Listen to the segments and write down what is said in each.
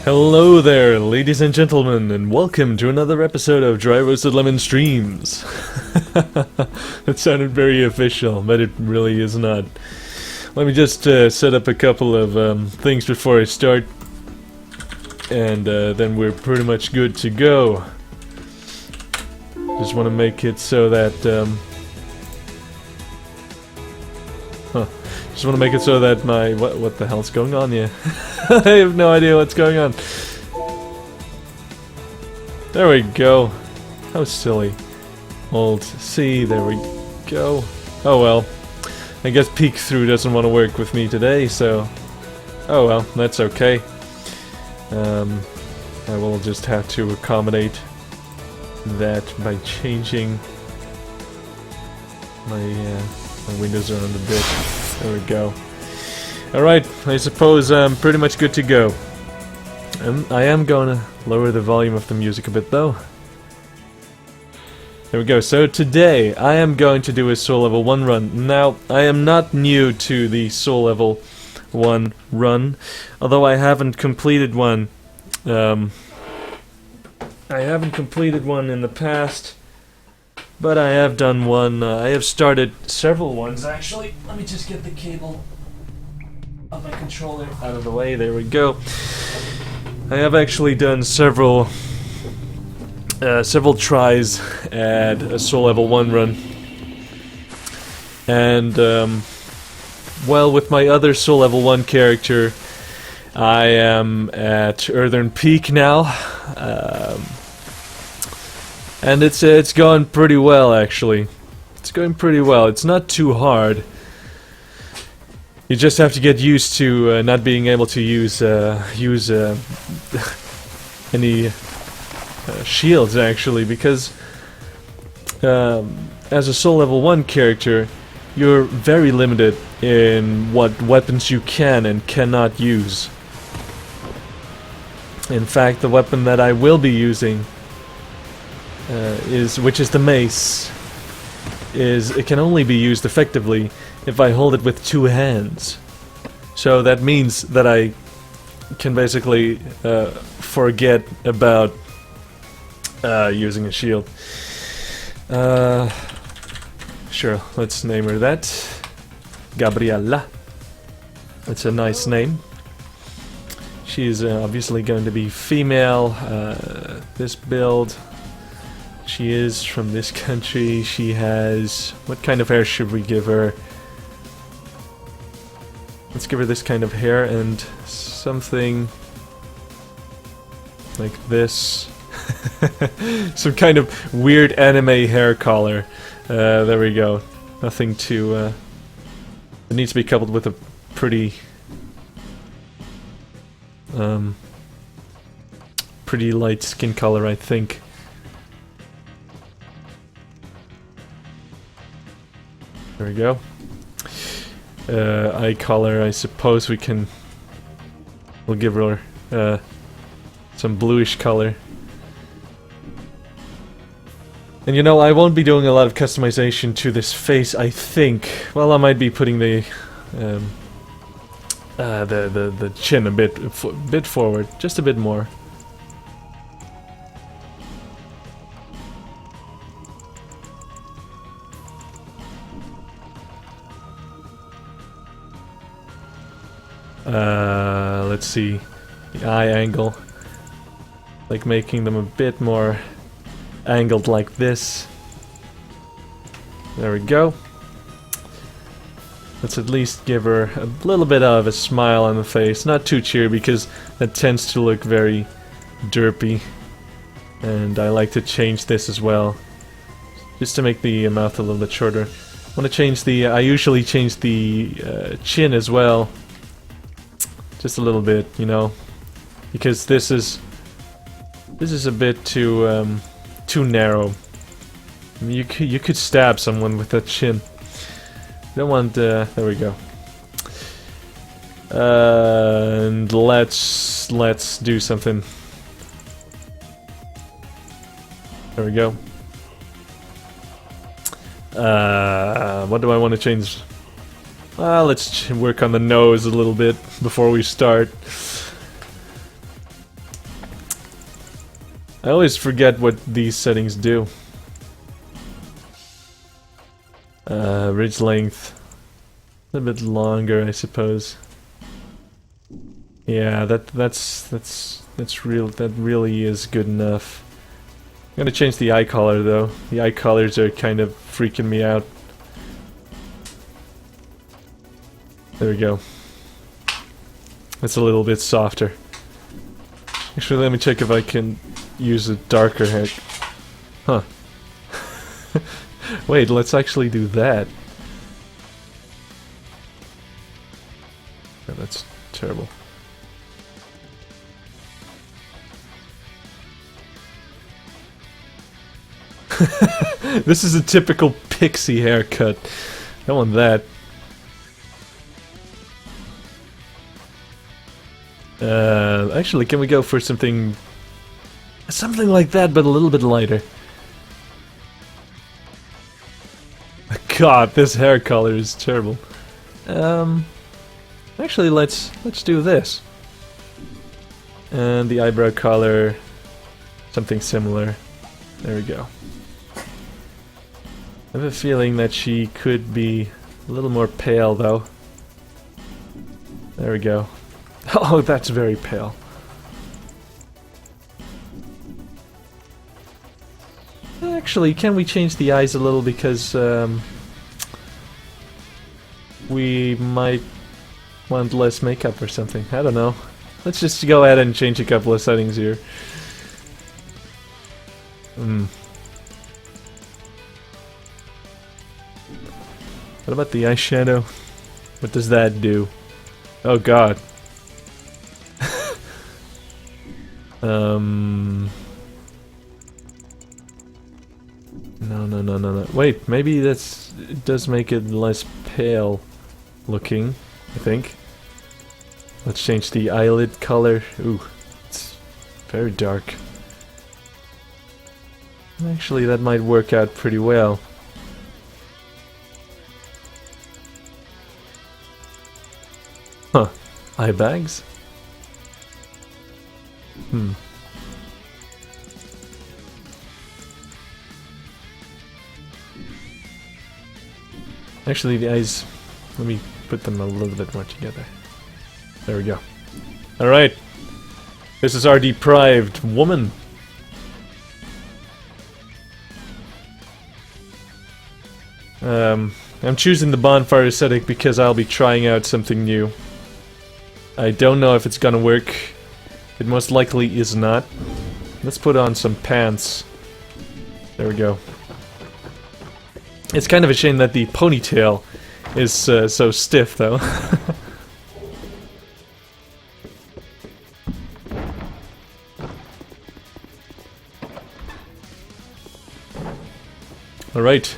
Hello there, ladies and gentlemen, and welcome to another episode of Dry Roasted Lemon Streams. That sounded very official, but it really is not. Let me just set up a couple of things before I start, and then we're pretty much good to go. Just want to make it so that just want to make it so that my what the hell's going on here? I have no idea what's going on. There we go. How silly. Alt C, there we go. Oh well. I guess peek through doesn't want to work with me today, so oh well, that's okay. I will just have to accommodate that by changing my windows around a bit. There we go. Alright, I suppose I'm pretty much good to go. I am going to lower the volume of the music a bit though. There we go. So today I am going to do a Soul Level 1 run. Now, I am not new to the Soul Level 1 run, although I haven't completed one. I haven't completed one in the past, but I have done one. I have started several ones actually. Let me just get the cable of my controller out of the way. There we go. I have actually done several tries at a Soul Level 1 run, and well, with my other Soul Level 1 character, I am at Earthern Peak now, and it's going pretty well actually. It's going pretty well. It's not too hard. You just have to get used to not being able to use any shields actually, because as a Soul Level 1 character, you're very limited in what weapons you can and cannot use. In fact, the weapon that I will be using which is the mace, it can only be used effectively if I hold it with two hands. So that means that I can basically forget about using a shield. Sure, let's name her that. Gabriella. That's a nice name. She's obviously going to be female. This build. She is from this country. She has... what kind of hair should we give her? Let's give her this kind of hair and something like this. Some kind of weird anime hair color. There we go. Nothing too... it needs to be coupled with a pretty... pretty light skin color, I think. There we go. Eye color, I suppose we'll give her some bluish color. And you know, I won't be doing a lot of customization to this face, I think. Well, I might be putting the chin a bit forward, just a bit more. Let's see, the eye angle, like making them a bit more angled like this. There we go. Let's at least give her a little bit of a smile on the face, not too cheery because that tends to look very derpy, and I like to change this as well, just to make the mouth a little bit shorter. I want to change the, I usually change the chin as well. Just a little bit, you know, because this is a bit too narrow. I mean, you could stab someone with that chin. You don't want. There we go. And let's do something. There we go. What do I want to change? Let's work on the nose a little bit before we start. I always forget what these settings do. Ridge length. A bit longer, I suppose. Yeah, that really is good enough. I'm gonna change the eye color though. The eye colors are kind of freaking me out. There we go. It's a little bit softer. Actually, let me check if I can use a darker hair. Huh. Wait, let's actually do that. Oh, that's terrible. This is a typical pixie haircut. I want that. Actually, can we go for something like that, but a little bit lighter? God, this hair color is terrible. Actually, let's do this. And the eyebrow color, something similar. There we go. I have a feeling that she could be a little more pale, though. There we go. Oh, that's very pale. Actually, can we change the eyes a little, because we might want less makeup or something. I don't know. Let's just go ahead and change a couple of settings here. What about the eyeshadow? What does that do? Oh god. No. Wait, maybe it does make it less pale looking, I think. Let's change the eyelid color. Ooh, it's very dark. Actually, that might work out pretty well. Huh. Eye bags? Actually, the eyes... let me put them a little bit more together. There we go. Alright. This is our deprived woman. I'm choosing the bonfire aesthetic because I'll be trying out something new. I don't know if it's gonna work. It most likely is not. Let's put on some pants. There we go. It's kind of a shame that the ponytail is so stiff, though. Alright.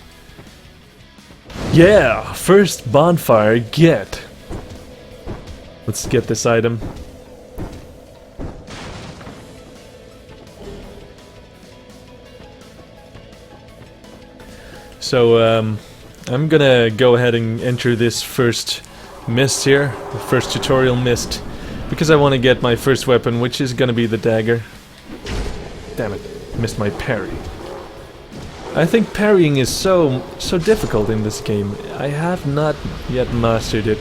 Yeah! First bonfire, get! Let's get this item. So, I'm gonna go ahead and enter this first mist here, the first tutorial mist, because I want to get my first weapon, which is gonna be the dagger. Damn it, missed my parry. I think parrying is so difficult in this game. I have not yet mastered it.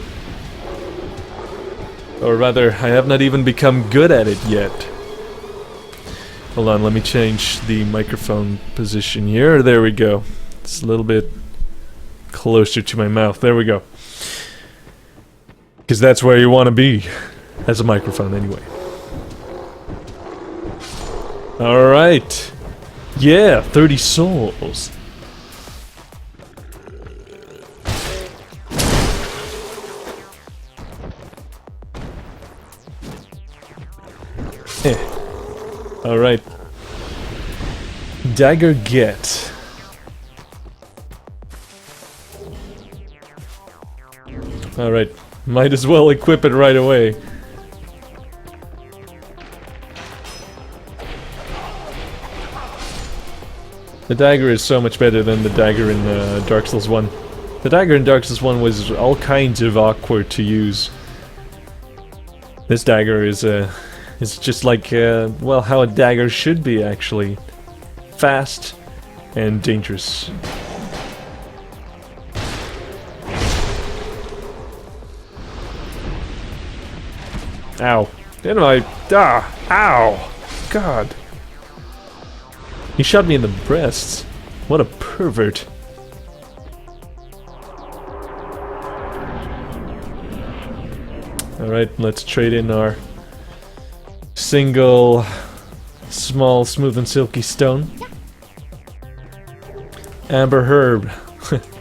Or rather, I have not even become good at it yet. Hold on, let me change the microphone position here. There we go. It's a little bit closer to my mouth. There we go. Because that's where you want to be. As a microphone, anyway. Alright. Yeah, 30 souls. Alright. Dagger get. Alright. Might as well equip it right away. The dagger is so much better than the dagger in Dark Souls 1. The dagger in Dark Souls 1 was all kinds of awkward to use. This dagger is It's just like, well, how a dagger should be, actually. Fast and dangerous. Ow. Didn't I? Ah! Ow! God. He shot me in the breasts. What a pervert. Alright, let's trade in our single, small, smooth and silky stone. Amber herb.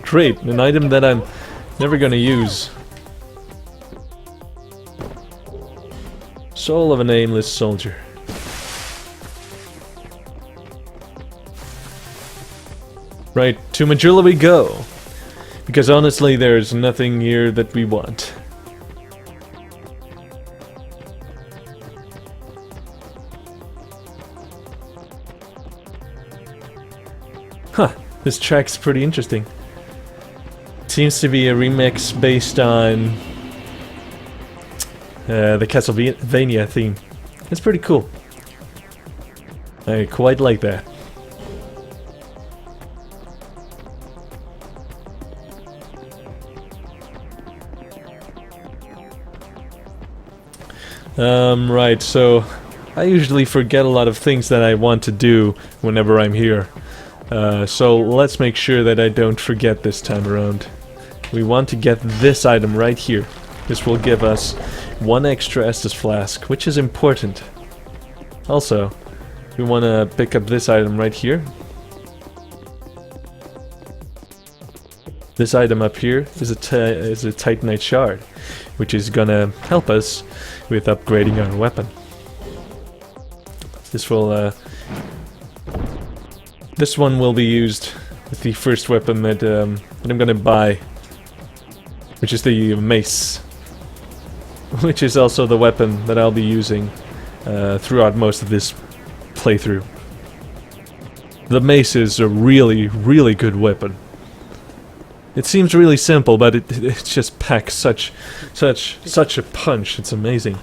Great, an item that I'm never gonna use. Soul of an aimless soldier. Right, to Majula we go. Because honestly, there's nothing here that we want. Huh, this track's pretty interesting. Seems to be a remix based on the Castlevania theme. It's pretty cool. I quite like that. Right, so I usually forget a lot of things that I want to do whenever I'm here. So let's make sure that I don't forget this time around. We want to get this item right here. This will give us 1 extra Estus flask, which is important. Also, we want to pick up this item right here. This item up here is a Titanite shard, which is gonna help us with upgrading our weapon. This will, this one will be used with the first weapon that I'm gonna buy, which is the mace, which is also the weapon that I'll be using throughout most of this playthrough. The mace is a really, really good weapon. It seems really simple, but it just packs such a punch. It's amazing.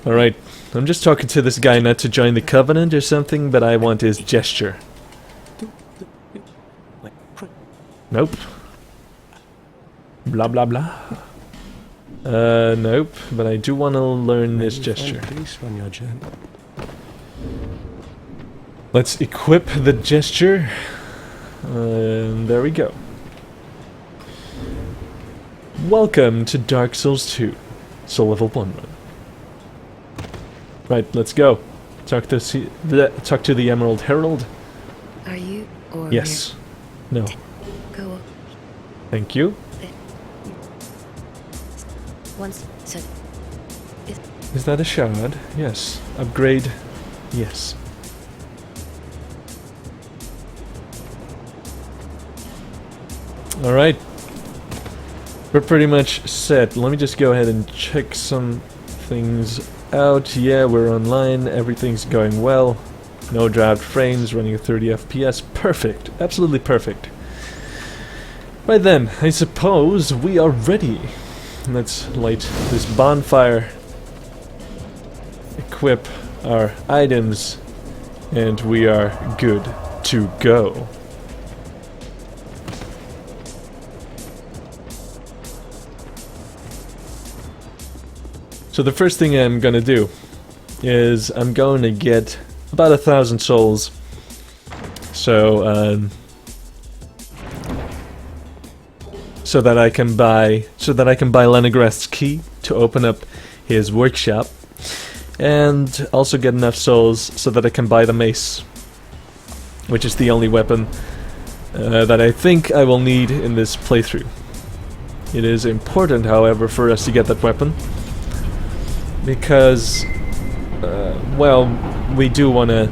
Alright, I'm just talking to this guy not to join the Covenant or something, but I want his gesture. Nope. Blah blah blah. Nope, but I do want to learn this gesture. Let's equip the gesture. There we go. Welcome to Dark Souls 2, Soul Level 1 Run. Right, let's go. Talk to the Emerald Herald. Are you or yes? No. Go. Thank you. Once so. Is that a shard? Yes. Upgrade? Yes. Alright. We're pretty much set. Let me just go ahead and check some things out. Yeah, we're online. Everything's going well. No dropped frames, running at 30 FPS. Perfect. Absolutely perfect. Right then, I suppose we are ready. Let's light this bonfire. Equip our items. And we are good to go. So the first thing I'm gonna do is I'm going to get about 1,000 souls. So so that I can buy Leningrath's key to open up his workshop, and also get enough souls so that I can buy the mace, which is the only weapon that I think I will need in this playthrough. It is important, however, for us to get that weapon. Because, well, we do want to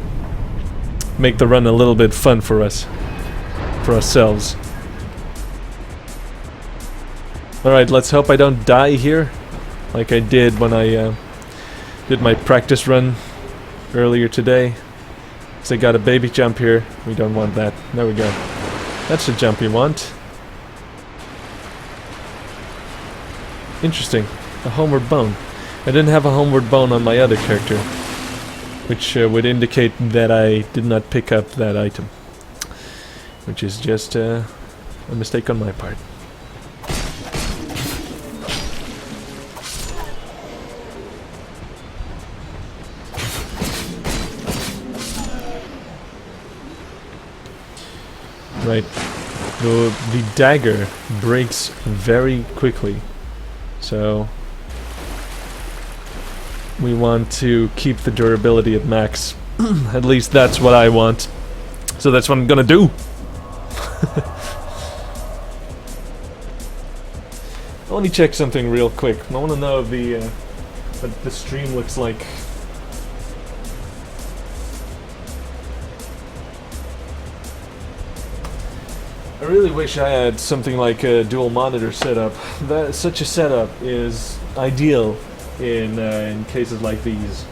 make the run a little bit fun for us, for ourselves. Alright, let's hope I don't die here, like I did when I did my practice run earlier today. Because I got a baby jump here. We don't want that. There we go. That's the jump we want. Interesting. A homeward bone. I didn't have a homeward bone on my other character, which would indicate that I did not pick up that item, which is just a mistake on my part. Right. The dagger breaks very quickly, so we want to keep the durability at max. At least that's what I want. So that's what I'm gonna do. Let me check something real quick. I want to know if what the stream looks like. I really wish I had something like a dual monitor setup. Such a setup is ideal in cases like these.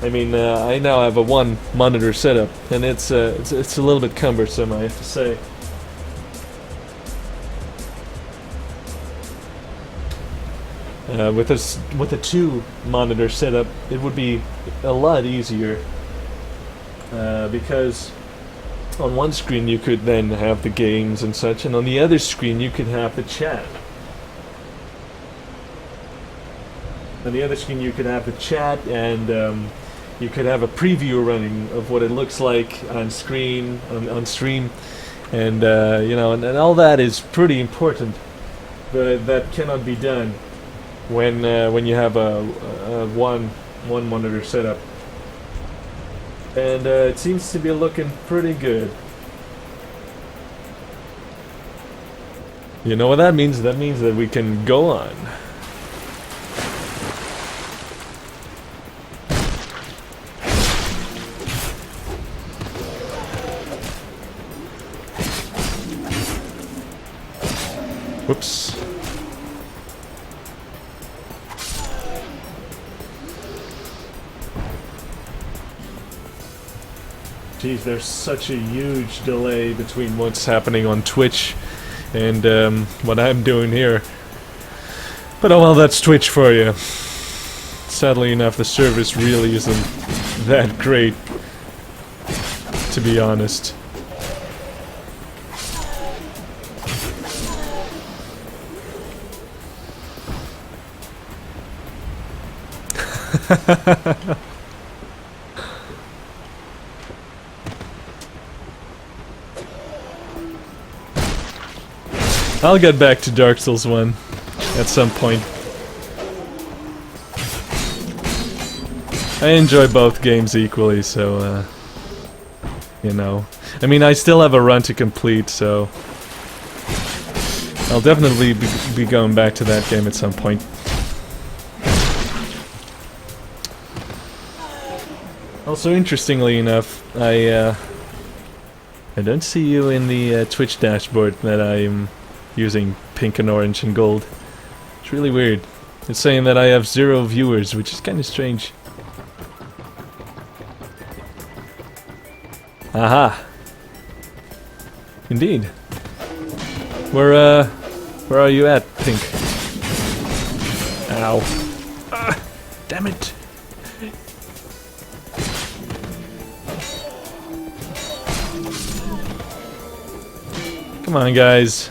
I mean, I now have a one monitor setup, and it's a little bit cumbersome, I have to say. With a two monitor setup, it would be a lot easier because on one screen you could then have the games and such, and on the other screen you could have the chat. On the other screen you could have the chat, and you could have a preview running of what it looks like on screen, on stream, and you know, and all that is pretty important, but that cannot be done when you have a one monitor setup. And it seems to be looking pretty good. You know what that means? That means that we can go on. Whoops. Geez, there's such a huge delay between what's happening on Twitch and what I'm doing here. But oh well, that's Twitch for you. Sadly enough, the service really isn't that great, to be honest. I'll get back to Dark Souls 1 at some point. I enjoy both games equally, so you know. I mean, I still have a run to complete, so I'll definitely be going back to that game at some point. Also, interestingly enough, I don't see you in the Twitch dashboard that I'm using pink and orange and gold. It's really weird. It's saying that I have 0 viewers, which is kind of strange. Aha! Indeed. Where are you at, Pink? Ow. Ah, damn it! Come on, guys.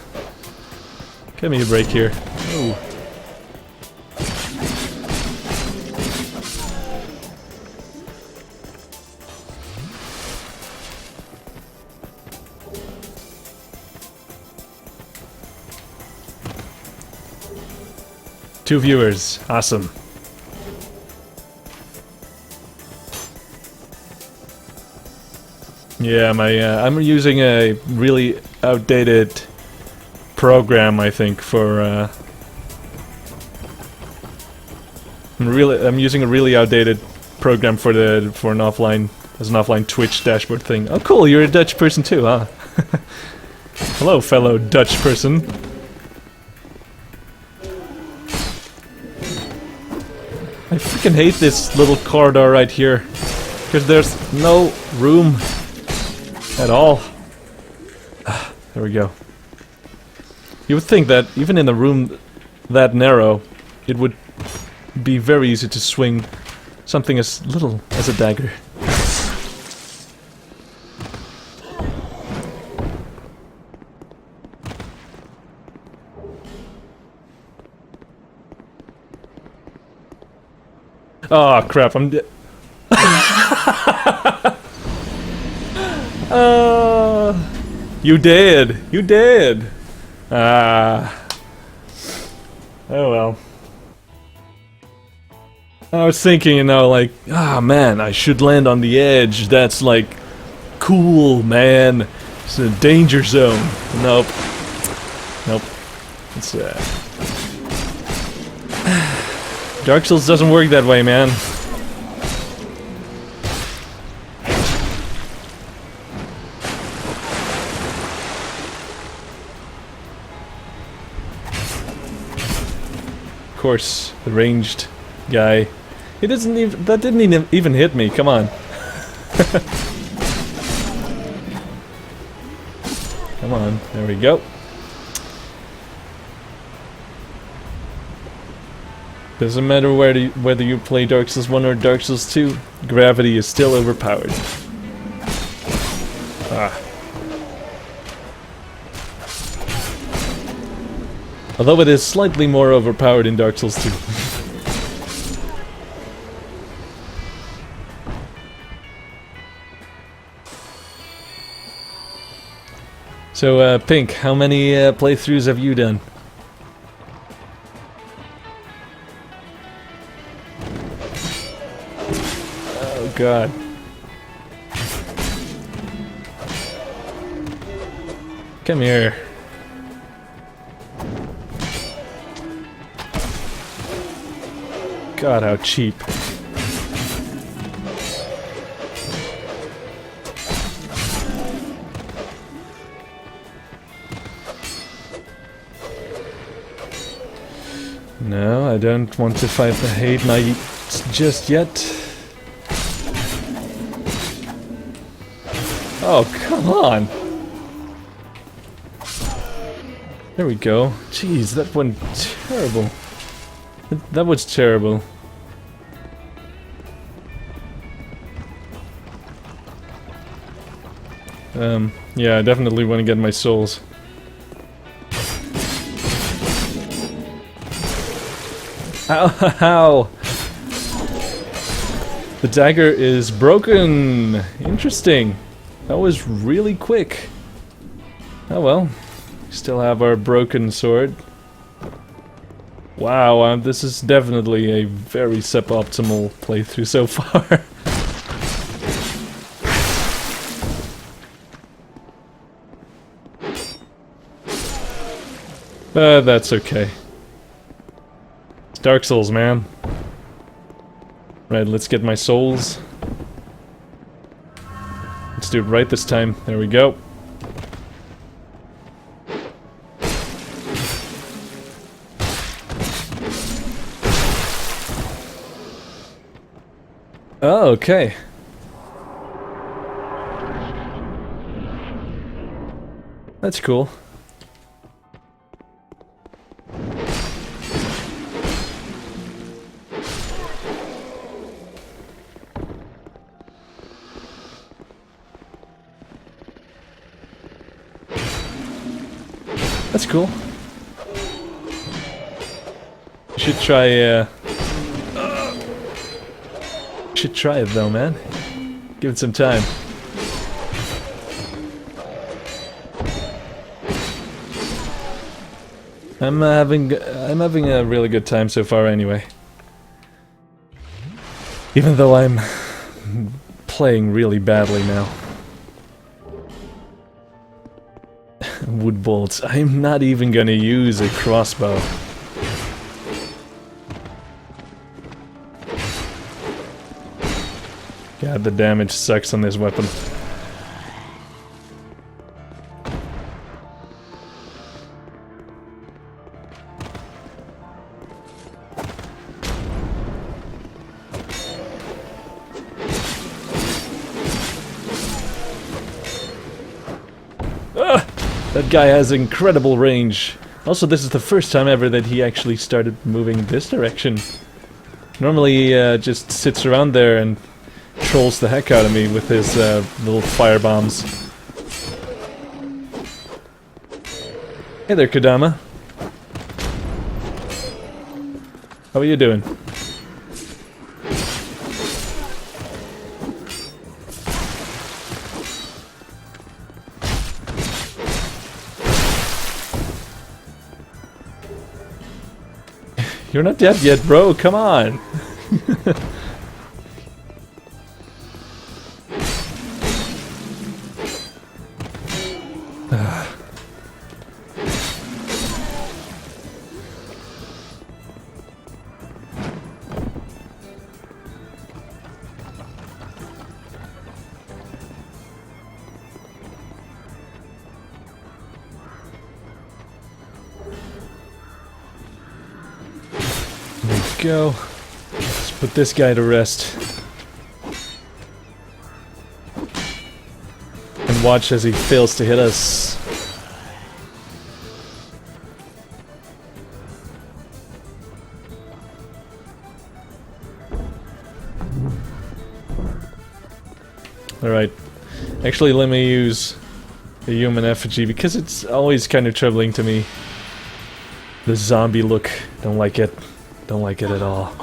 Give me a break here. Ooh. Two viewers. Awesome. Yeah, I'm using a really outdated program, I think, for I'm using a really outdated program for an offline Twitch dashboard thing. Oh cool, you're a Dutch person too, huh? Hello, fellow Dutch person. I freaking hate this little corridor right here, because there's no room at all. There we go. You would think that even in a room that narrow, it would be very easy to swing something as little as a dagger. Oh crap, I'm dead. You did! You did! Ah. Oh well. I was thinking, you know, like, ah man, I should land on the edge. That's like cool, man. It's a danger zone. Nope. Nope. It's Dark Souls doesn't work that way, man. Of course, the ranged guy. He doesn't even. That didn't even hit me. Come on. Come on. There we go. Doesn't matter whether you play Dark Souls 1 or Dark Souls 2, gravity is still overpowered. Ah. Although it is slightly more overpowered in Dark Souls 2. So, Pink, how many playthroughs have you done? Oh god. Come here. God, how cheap. No, I don't want to fight the hate knights just yet. Oh, come on! There we go. Jeez, that went terrible. That was terrible. Yeah, I definitely want to get my souls. Ow, ow! The dagger is broken! Interesting. That was really quick. Oh well. We still have our broken sword. Wow, this is definitely a very suboptimal playthrough so far. That's okay. It's Dark Souls, man. Right, let's get my souls. Let's do it right this time. There we go. Oh, okay. That's cool. That's cool. You should try, should try it though, man. Give it some time. I'm having a really good time so far anyway. Even though I'm playing really badly now. Wood bolts. I'm not even gonna use a crossbow. God, the damage sucks on this weapon. That guy has incredible range. Also, this is the first time ever that he actually started moving this direction. Normally he just sits around there and trolls the heck out of me with his little fire bombs. Hey there, Kodama. How are you doing? You're not dead yet, bro. Come on. Go. Let's put this guy to rest. And watch as he fails to hit us. Alright. Actually, let me use the human effigy because it's always kind of troubling to me. The zombie look. Don't like it. Don't like it at all.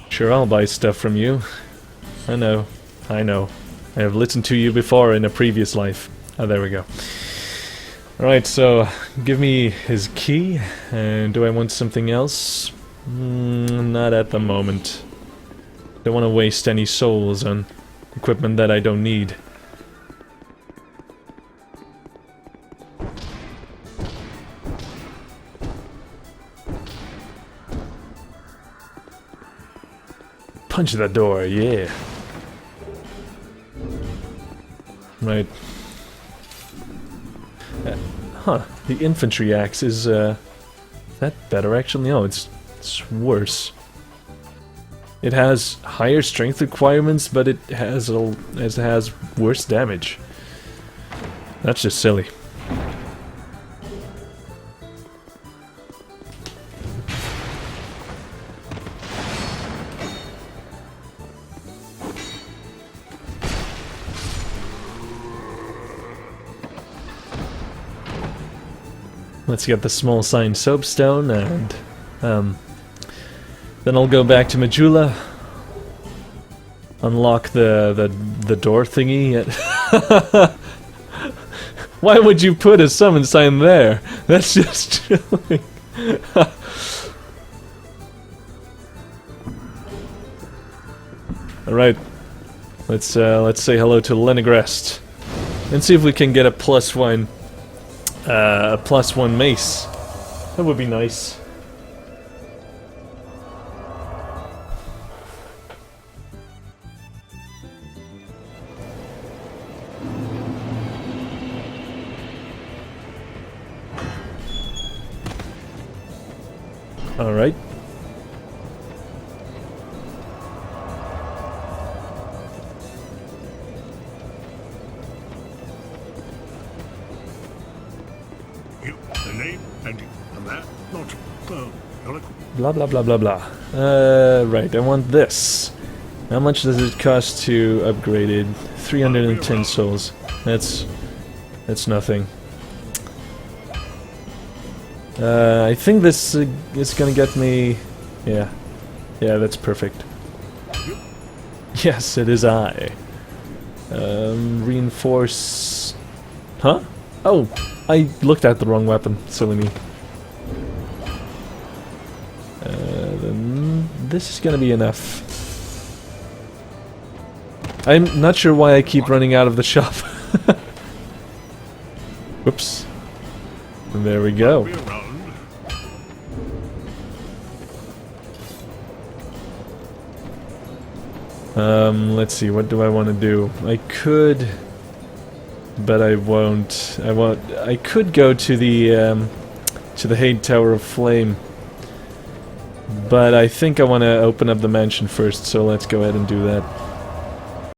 Sure, I'll buy stuff from you. I know. I know. I have listened to you before in a previous life. Oh, there we go. Alright, so give me his key. And do I want something else? Not at the moment. Don't want to waste any souls on equipment that I don't need. Punch that door, yeah. Right. Huh, the infantry axe is, that better actually? No, it's worse. It has higher strength requirements, but it has worse damage. That's just silly. Let's get the small sign soapstone, and then I'll go back to Majula, unlock the door thingy. Why would you put a summon sign there? That's just chilling. All right, let's say hello to Leningrad and see if we can get a +1. A +1 mace. That would be nice. All right. Blah blah blah blah blah. Right, I want this. How much does it cost to upgrade it? 310 souls. That's nothing. I think this is gonna get me... Yeah. Yeah, that's perfect. Yes, it is I. Reinforce... Huh? Oh, I looked at the wrong weapon. Silly me. Then this is gonna be enough. I'm not sure why I keep running out of the shop. Whoops. And there we go. Let's see, what do I want to do? I could, but I won't. I could go to the Haid Tower of Flame, but I think I want to open up the mansion first, so let's go ahead and do that.